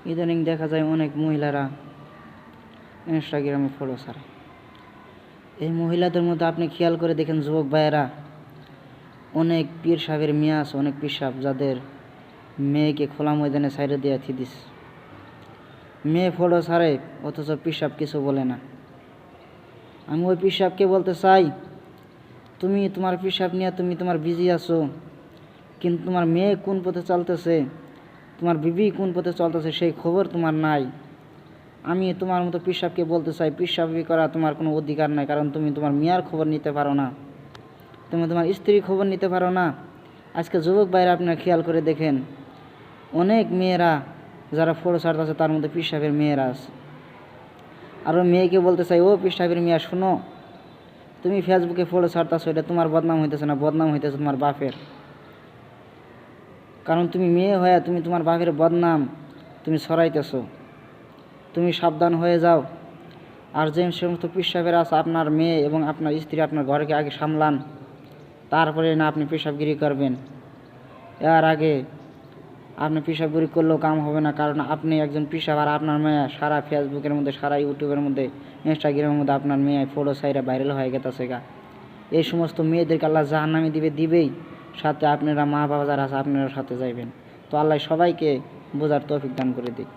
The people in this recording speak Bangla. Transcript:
ইদানিং দেখা যায় অনেক মহিলারা ইনস্টাগ্রামে ফলো ছাড়ে। এই মহিলাদের মধ্যে আপনি খেয়াল করে দেখেন, যুবক ভাইয়েরা, অনেক পীর সাহেবের মেয়ে আছে, অনেক পীর সাহেব যাদের মেয়েকে খোলা ময়দানে সাইডে দিয়ে থিদিস। মেয়ে ফলো ছাড়ে, অথচ পীর সাহেব কিছু বলে না। আমি ওই পীর সাহেবকে বলতে চাই, তুমি তোমার পীর সাহেব নিয়ে তুমি তোমার বিজি আছো, কিন্তু তোমার মেয়ে কোন পথে চলতেছে, তোমার বিবি কোন পথে চলতেছে সেই খবর তোমার নাই। আমি তোমার মতো পীর সাহেবকে বলতে চাই, পীর সাহেবি করা তোমার কোনো অধিকার নাই, কারণ তুমি তোমার মেয়ের খবর নিতে পারো না, তুমি তোমার স্ত্রীর খবর নিতে পারো না। আজকে যুবক ভাইরা আপনারা খেয়াল করে দেখেন, অনেক মেয়েরা যারা ফটো ছাড়তেছে তার মধ্যে পীর সাহেবের মেয়েরা আছে। আর ওই মেয়েকে বলতে চাই, ও পীর সাহেবের মেয়ে, শোনো, তুমি ফেসবুকে ফটো ছাড়তেছো, এটা তোমার বদনাম হইতেছে না, বদনাম হইতেছে তোমার বাপের। কারণ তুমি মেয়ে হয়ে তুমি তোমার বাপের বদনাম তুমি ছড়াইতেছো। তুমি সাবধান হয়ে যাও। আর যে সমস্ত পীর সাহেবের আছে, আপনার মেয়ে এবং আপনার স্ত্রী আপনার ঘরকে আগে সামলান, তারপরে না আপনি পেশাবগিরি করবেন। এর আগে আপনি পেশাবগিরি করলেও কাম হবে না, কারণ আপনি একজন পেশাব আর আপনার মেয়ে সারা ফেসবুকের মধ্যে, সারা ইউটিউবের মধ্যে, ইনস্টাগ্রামের মধ্যে আপনার মেয়ে ফটো সাইডে ভাইরাল হয়ে গেছে গা। এই সমস্ত মেয়েদেরকে আল্লাহ জাহান্নামে দিবেই, সাথে আপনারা মা বাবা যারা আছে আপনারা সাথে যাইবেন। তো আল্লাহ সবাইকে বোঝার তৌফিক দান করে দিক।